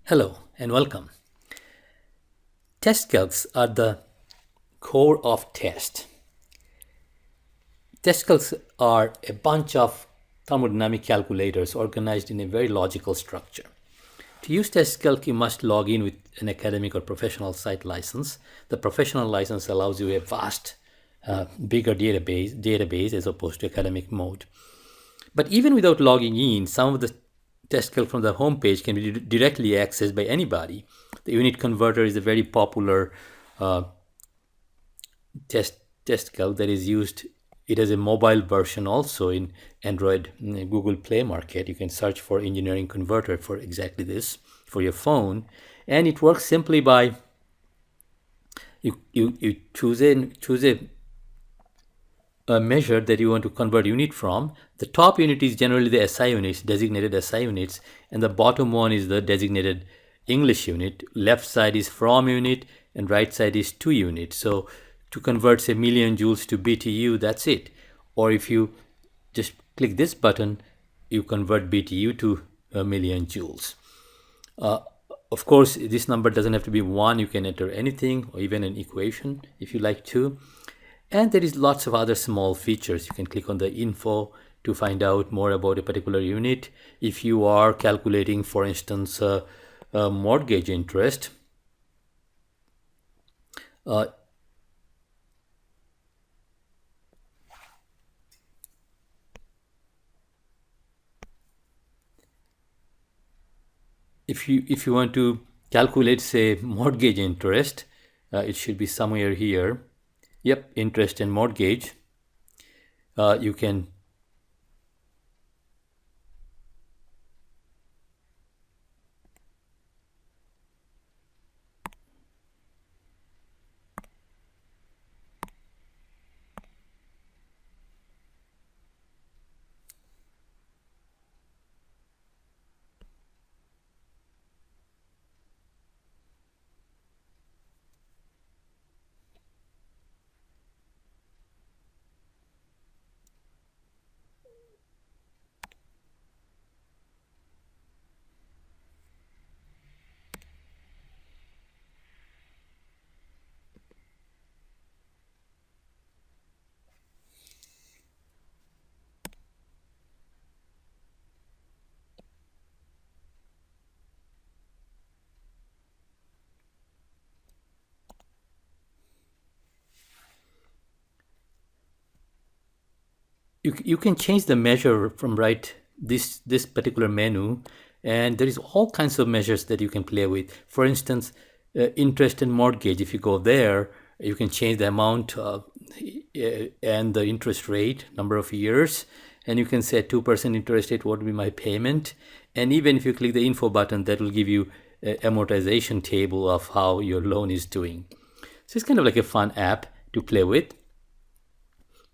Hello and welcome. TESTcalcs are the core of test. TESTcalcs are a bunch of thermodynamic calculators organized in a very logical structure. To use TESTcalc, you must log in with an academic or professional site license. The professional license allows you a vast, bigger database as opposed to academic mode. But even without logging in, some of the TESTcalc from the homepage can be directly accessed by anybody. The unit converter is a very popular TESTcalc that is used. It has a mobile version also in Android Google Play Market. You can search for engineering converter for exactly this for your phone, and it works simply by you choose a measure that you want to convert unit from. The top unit is generally the SI units, designated SI units, and the bottom one is the designated English unit. Left side is from unit and right side is to unit. So to convert say million joules to BTU, that's it. Or if you just click this button, you convert BTU to a million joules. Of course, this number doesn't have to be 1. You can enter anything or even an equation if you like to. And there is lots of other small features. You can click on the info to find out more about a particular unit. If you are calculating, for instance, mortgage interest, if you want to calculate, say, mortgage interest, it should be somewhere here. Yep, interest and mortgage. You can you can change the measure from this particular menu, and there is all kinds of measures that you can play with. For instance, interest and mortgage. If you go there, you can change the amount and the interest rate, number of years, and you can say 2% interest rate, what will be my payment. And even if you click the info button, that will give you an amortization table of how your loan is doing. So it's kind of like a fun app to play with.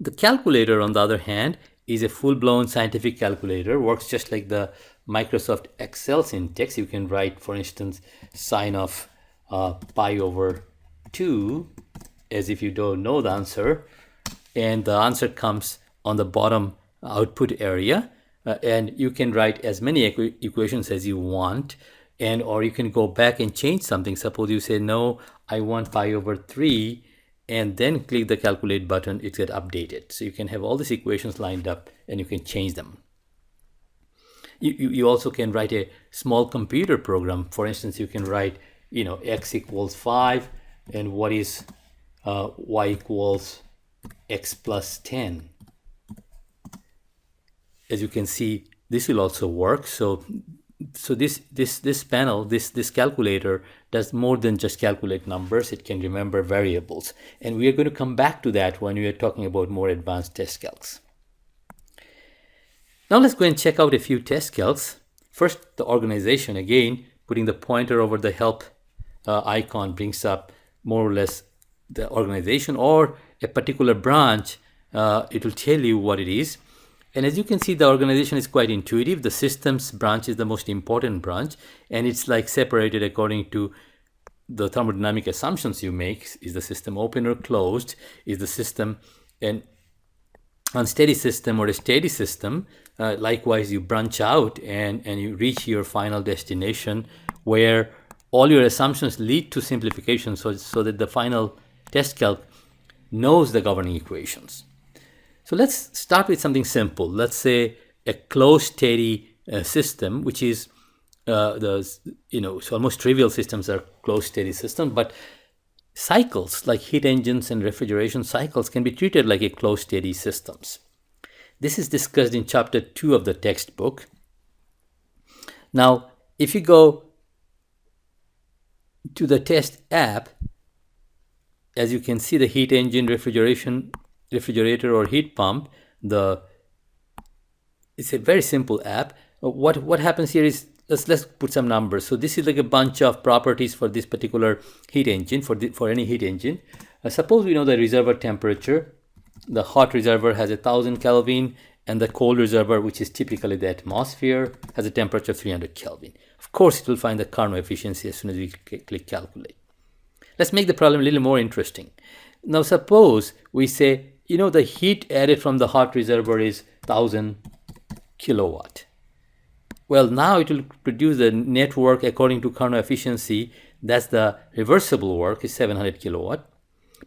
The calculator, on the other hand, is a full-blown scientific calculator. Works just like the Microsoft Excel syntax. You can write, for instance, sine of pi over 2 as if you don't know the answer, and the answer comes on the bottom output area, and you can write as many equations as you want, and or you can go back and change something. Suppose you say, no, I want pi over 3, and then click the calculate button, it gets updated. So you can have all these equations lined up and you can change them. You also can write a small computer program. For instance, you can write, x equals 5 and what is y equals x plus 10. As you can see, this will also work. So this panel, this calculator does more than just calculate numbers. It can remember variables, and we are going to come back to that when we are talking about more advanced TESTcalcs. Now let's go and check out a few TESTcalcs. First, the organization. Again, putting the pointer over the help icon brings up more or less the organization or a particular branch. It will tell you what it is. And as you can see, the organization is quite intuitive. The systems branch is the most important branch, and it's like separated according to the thermodynamic assumptions you make. Is the system open or closed? Is the system an unsteady system or a steady system, likewise you branch out and you reach your final destination where all your assumptions lead to simplification so that the final test calc knows the governing equations. So let's start with something simple. Let's say a closed steady system, which is so almost trivial systems are closed steady systems, but cycles like heat engines and refrigeration cycles can be treated like a closed steady systems. This is discussed in chapter 2 of the textbook. Now, if you go to the test app, as you can see, the heat engine, refrigerator or heat pump, it's a very simple app. What happens here is, let's put some numbers. So this is like a bunch of properties for this particular heat engine, for any heat engine. Suppose we know the reservoir temperature. The hot reservoir has 1000 Kelvin, and the cold reservoir, which is typically the atmosphere, has a temperature of 300 Kelvin. Of course, it will find the Carnot efficiency as soon as we click calculate. Let's make the problem a little more interesting. Now, suppose we say, the heat added from the hot reservoir is 1000 kilowatt. Well, now it will produce the net work according to Carnot efficiency. That's the reversible work, is 700 kilowatt.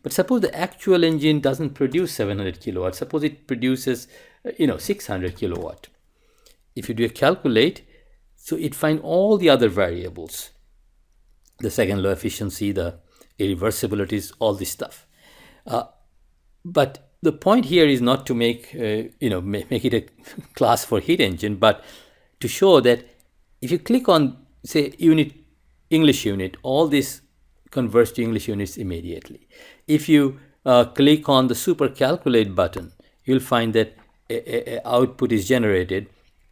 But suppose the actual engine doesn't produce 700 kilowatt. Suppose it produces, 600 kilowatt. If you do a calculate, so it finds all the other variables, the second law efficiency, the irreversibilities, all this stuff. But the point here is not to make it a class for heat engine, but to show that if you click on, say, English unit, all this converts to English units immediately. If you click on the super calculate button, you'll find that a output is generated.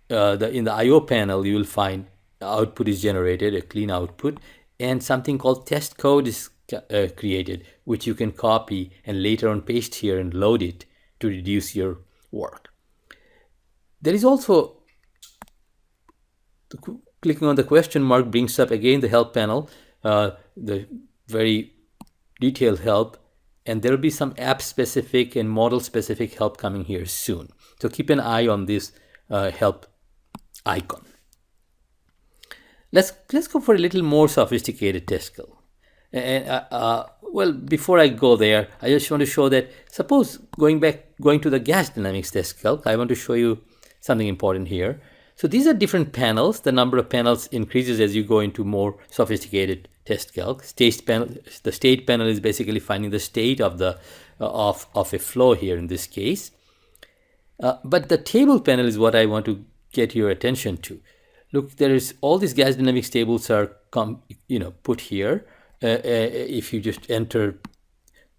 In the I/O panel, you will find output is generated, a clean output, and something called test code is created, which you can copy and later on paste here and load it to reduce your work. There is also, clicking on the question mark brings up again the help panel, the very detailed help, and there will be some app specific and model specific help coming here soon. So keep an eye on this help icon. Let's go for a little more sophisticated TESTcalcs. And before I go there, I just want to show that, suppose going to the gas dynamics TESTcalcs, I want to show you something important here. So these are different panels. The number of panels increases as you go into more sophisticated TESTcalcs. The state panel is basically finding the state of a flow here in this case. But the table panel is what I want to get your attention to. Look, there is all these gas dynamics tables are put here. If you just enter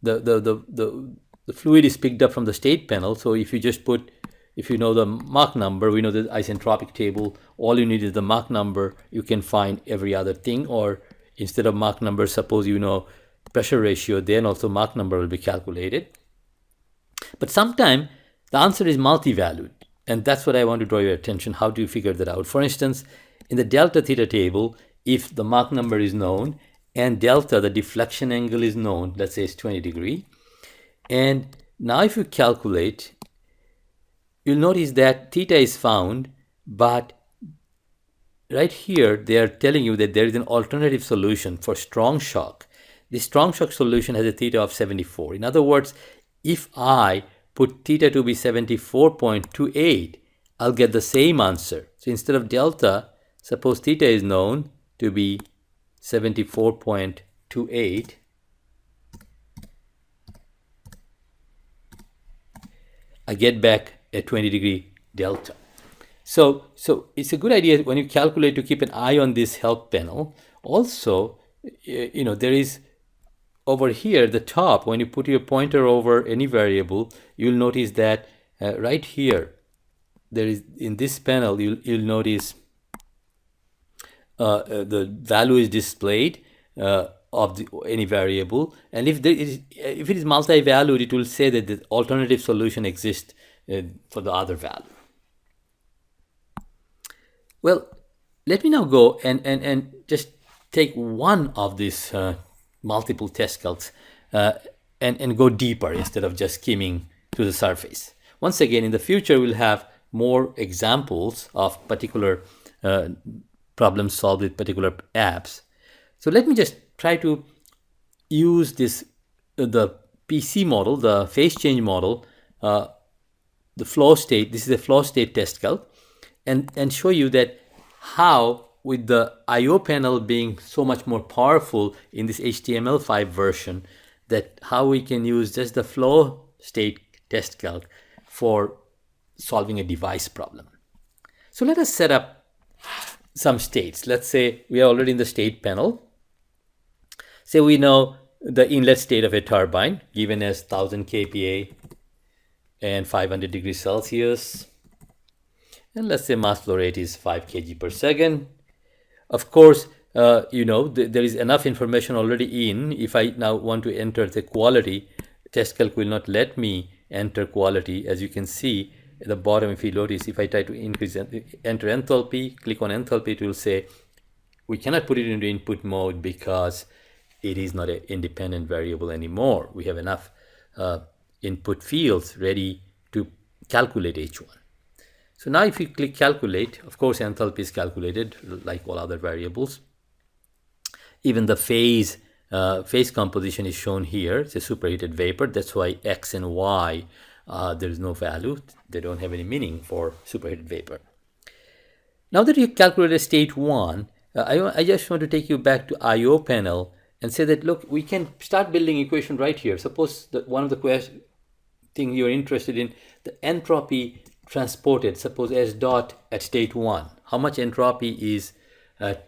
the fluid is picked up from the state panel. So if you just put, if you know the Mach number, we know the isentropic table, all you need is the Mach number. You can find every other thing, or instead of Mach number, suppose you know pressure ratio, then also Mach number will be calculated. But sometimes the answer is multi-valued, and that's what I want to draw your attention. How do you figure that out? For instance, in the delta theta table, if the Mach number is known and delta, the deflection angle, is known, let's say it's 20 degrees, and now if you calculate, you'll notice that theta is found, but right here they are telling you that there is an alternative solution for strong shock. The strong shock solution has a theta of 74. In other words, if I put theta to be 74.28, I'll get the same answer. So instead of delta, suppose theta is known to be 74.28. I get back a 20 degree delta. So it's a good idea when you calculate to keep an eye on this help panel. Also, there is over here at the top, when you put your pointer over any variable, you'll notice that right here, there is, in this panel, you'll notice the value is displayed of any variable, and if it is multi-valued, it will say that the alternative solution exists for the other value. Well, let me now go and just take one of these multiple TESTcalcs and go deeper instead of just skimming to the surface. once again, in the future, we'll have more examples of particular problems solved with particular apps. So let me just try to use this, the PC model, the phase change model, the flow state. This is a flow state test calc, and show you that how, with the I/O panel being so much more powerful in this HTML5 version, that how we can use just the flow state test calc for solving a device problem. So let us set up some states. Let's say we are already in the state panel. Say we know the inlet state of a turbine given as 1000 kPa and 500 degrees Celsius. And let's say mass flow rate is 5 kg per second. Of course, there is enough information already in. If I now want to enter the quality, TESTcalcs will not let me enter quality. As you can see at the bottom, if you notice, if I try to enter enthalpy, click on enthalpy, it will say we cannot put it into input mode because it is not an independent variable anymore. We have enough input fields ready to calculate H1. So now if you click calculate, of course enthalpy is calculated like all other variables. Even the phase composition is shown here. It's a superheated vapor. That's why X and Y, there is no value. They don't have any meaning for superheated vapor. Now that you calculated state 1, I just want to take you back to I/O panel and say that, look, we can start building equation right here. Suppose that one of the thing you're interested in, the entropy transported, suppose S dot at state 1. How much entropy is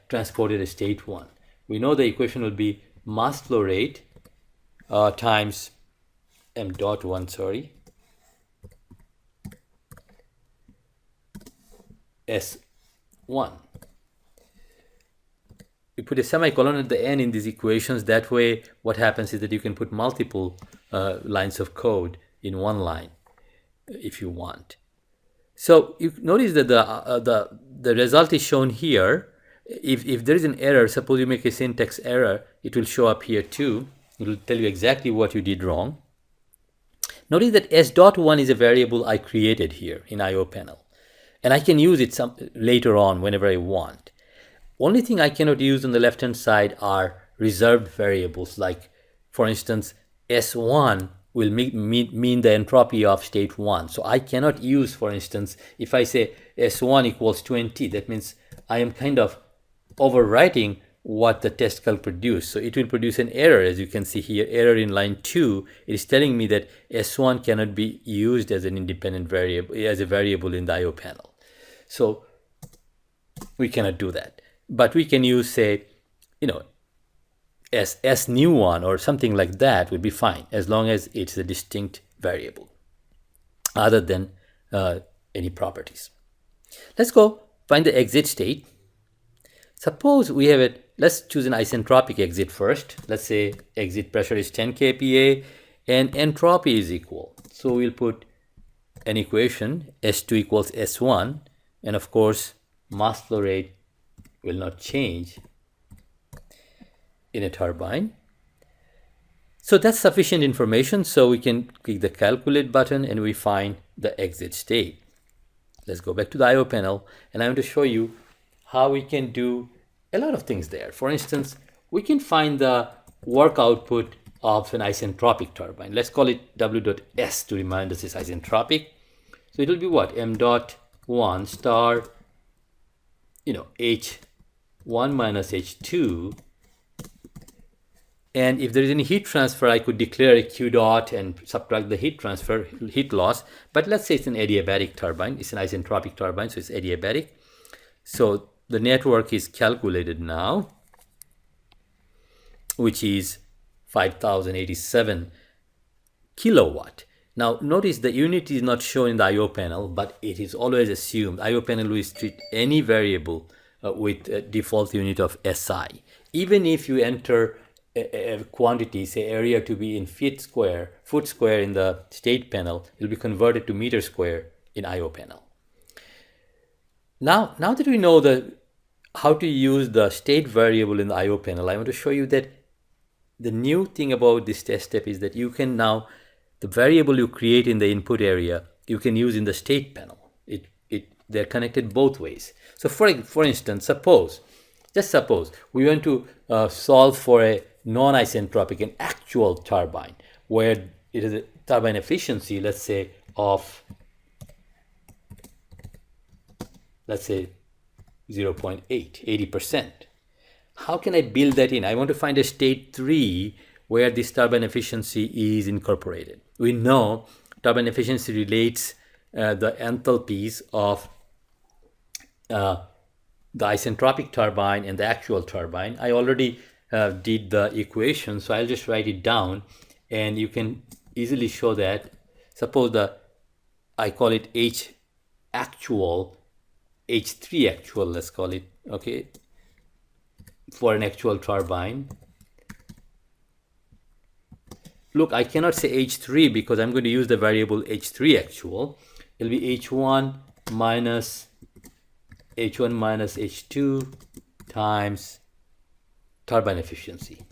transported at state 1? We know the equation will be mass flow rate times m dot 1, S1. We put a semicolon at the end in these equations. That way, what happens is that you can put multiple lines of code in one line if you want. So you notice that the result is shown here. If there is an error, suppose you make a syntax error, it will show up here too. It will tell you exactly what you did wrong. Notice that S.1 is a variable I created here in I/O panel, and I can use it later on whenever I want. Only thing I cannot use on the left hand side are reserved variables, like for instance S1 will mean the entropy of state 1. So I cannot use, for instance, if I say S1 equals 20, that means I am kind of overwriting what the TESTcalcs produced. So it will produce an error, as you can see here, error in line 2. It is telling me that S1 cannot be used as an independent variable, as a variable in the I/O panel. So we cannot do that. But we can use, say, S new one or something like that would be fine, as long as it's a distinct variable other than any properties. Let's go find the exit state. Suppose we have let's choose an isentropic exit first. Let's say exit pressure is 10 kPa and entropy is equal. So we'll put an equation, S2 equals S1, and of course mass flow rate will not change in a turbine. So that's sufficient information, so we can click the calculate button and we find the exit state. Let's go back to the I/O panel, and I want to show you how we can do a lot of things there. For instance, we can find the work output of an isentropic turbine. Let's call it W.S to remind us it's isentropic. So it will be what? M.1 star, H1 minus H2. And if there is any heat transfer, I could declare a Q dot and subtract the heat transfer, heat loss. But let's say it's an adiabatic turbine. It's an isentropic turbine, so it's adiabatic. So the network is calculated now, which is 5087 kilowatt. Now notice the unit is not shown in the I/O panel, but it is always assumed. I/O panel will treat any variable with a default unit of SI. Even if you enter a quantity, say area to be in foot square in the state panel, it will be converted to meter square in I/O panel. Now that we know how to use the state variable in the I/O panel, I want to show you that the new thing about this test step is that you can now, the variable you create in the input area you can use in the state panel. They're connected both ways. So for instance, just suppose we want to solve for a non-isentropic, an actual turbine, where it is a turbine efficiency, let's say 0.8, 80%. How can I build that in? I want to find a state 3 where this turbine efficiency is incorporated. We know turbine efficiency relates the enthalpies of the isentropic turbine and the actual turbine. I already did the equation, so I'll just write it down, and you can easily show that. Suppose I call it H actual, H3 actual, let's call it, okay, for an actual turbine. Look, I cannot say H3 because I'm going to use the variable H3 actual. It'll be H1 minus H2 times turbine efficiency.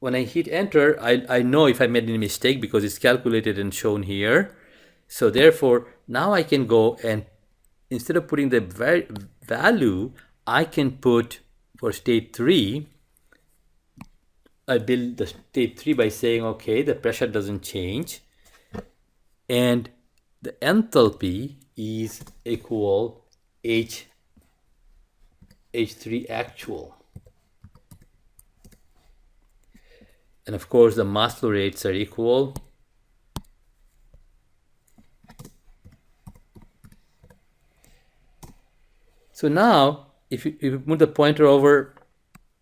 When I hit enter, I know if I made any mistake because it's calculated and shown here. So therefore, now I can go and instead of putting the value, I can put for state 3, I build the state 3 by saying, okay, the pressure doesn't change, and the enthalpy is equal H3 actual. And of course, the mass flow rates are equal. So now, if you move the pointer over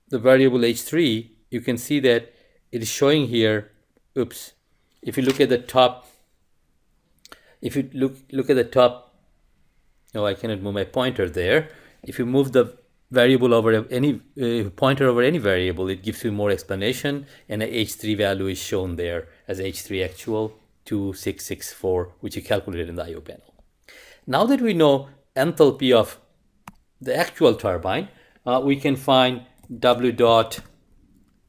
the variable H3, you can see that it is showing here, oops, if you look at the top, no, I cannot move my pointer there. If you move the variable over any pointer over any variable, it gives you more explanation, and the H3 value is shown there as H3 actual 2664, which you calculated in the IO panel. Now that we know enthalpy of the actual turbine, we can find W dot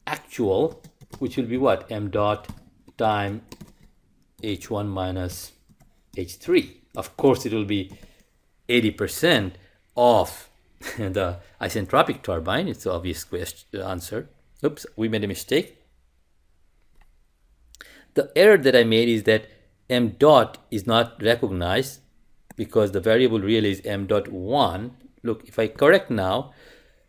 actual, which will be what? M dot time H1 minus H3. Of course, it will be 80% of the isentropic turbine. It's the obvious answer. Oops, we made a mistake. The error that I made is that M dot is not recognized because the variable really is M dot 1. Look, if I correct now,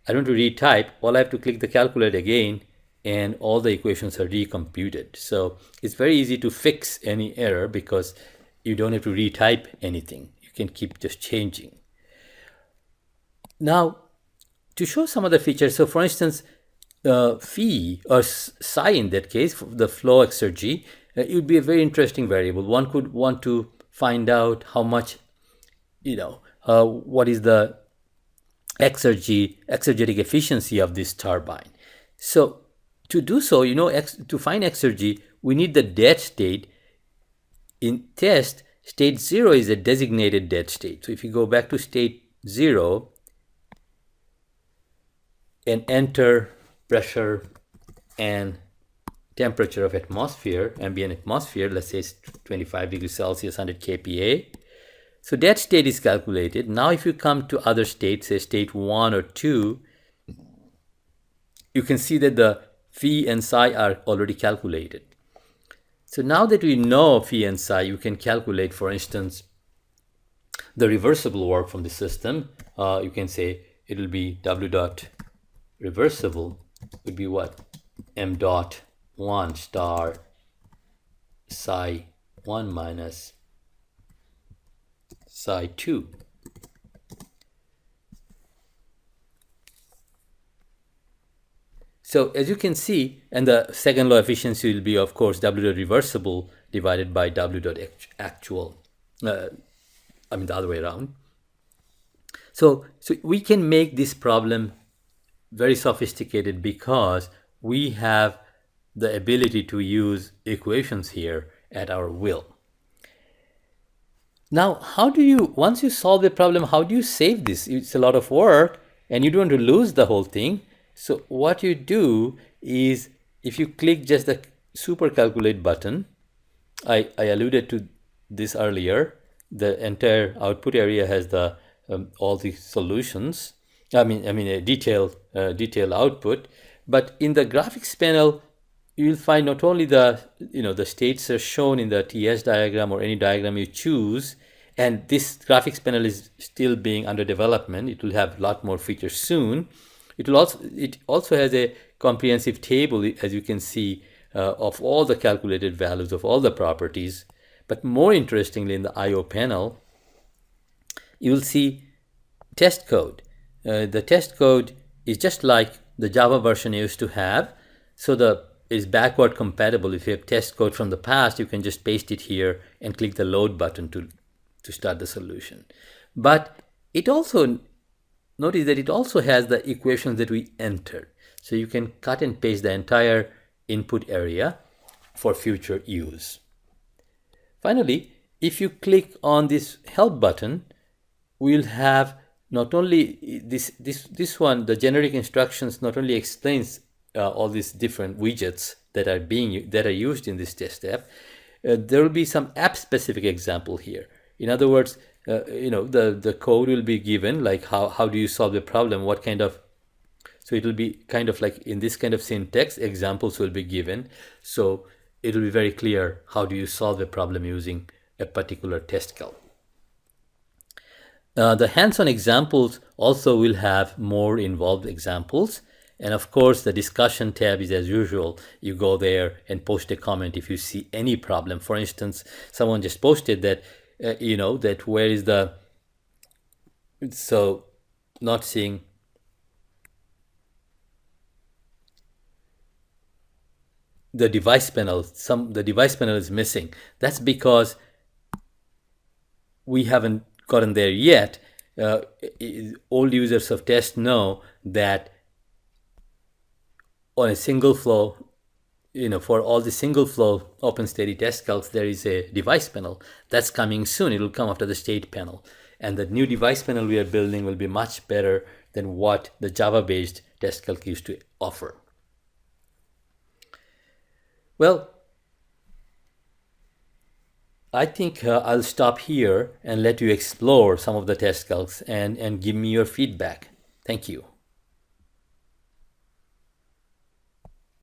I don't want to retype. All I have to click the calculate again, and all the equations are recomputed. So it's very easy to fix any error because you don't have to retype anything. You can keep just changing. Now, to show some of the features, so for instance, phi or psi in that case, the flow exergy, it would be a very interesting variable. One could want to find out how much, what is the exergetic efficiency of this turbine. So to do so, to find exergy, we need the dead state. In test, state 0 is a designated dead state. So if you go back to state 0 and enter pressure and temperature of atmosphere, ambient atmosphere, let's say it's 25 degrees Celsius, 100 kPa. So that state is calculated. Now if you come to other states, say state 1 or 2, you can see that the phi and psi are already calculated. So now that we know phi and psi, you can calculate, for instance, the reversible work from the system. You can say it will be W dot reversible would be what? M dot 1 star psi 1 minus psi 2. So as you can see, and the second law efficiency will be, of course, W dot reversible divided by W dot actual. The other way around. So we can make this problem very sophisticated because we have the ability to use equations here at our will. Now, once you solve the problem, how do you save this? It's a lot of work and you don't want to lose the whole thing. So what you do is if you click just the super calculate button, I alluded to this earlier. The entire output area has the all the solutions. I mean a detailed output. But in the graphics panel, you'll find not only the states are shown in the TS diagram or any diagram you choose, and this graphics panel is still being under development. It will have a lot more features soon. It also has a comprehensive table, as you can see, of all the calculated values of all the properties. But more interestingly, in the I/O panel, you will see test code. The test code is just like the Java version used to have. So the is backward compatible. If you have test code from the past, you can just paste it here and click the load button to start the solution. But it also, notice that it also has the equations that we entered. So you can cut and paste the entire input area for future use. Finally, if you click on this help button, we'll have not only this one, the generic instructions not only explains all these different widgets that are used in this test app. There will be some app specific example here. In other words, the code will be given, like how do you solve the problem, what kind of, so it will be kind of like in this kind of syntax, examples will be given. So it will be very clear how do you solve a problem using a particular TESTcalc. The hands-on examples also will have more involved examples. And of course, the discussion tab is as usual. You go there and post a comment if you see any problem. For instance, someone just posted that, that where is the, so not seeing, the device panel, the device panel is missing. That's because we haven't gotten there yet. Old users of test know that on a single flow, for all the single flow OpenSteady TESTcalcs, there is a device panel that's coming soon. It will come after the state panel, and the new device panel we are building will be much better than what the Java-based TESTcalc used to offer. Well, I think I'll stop here and let you explore some of the TESTcalcs and give me your feedback. Thank you.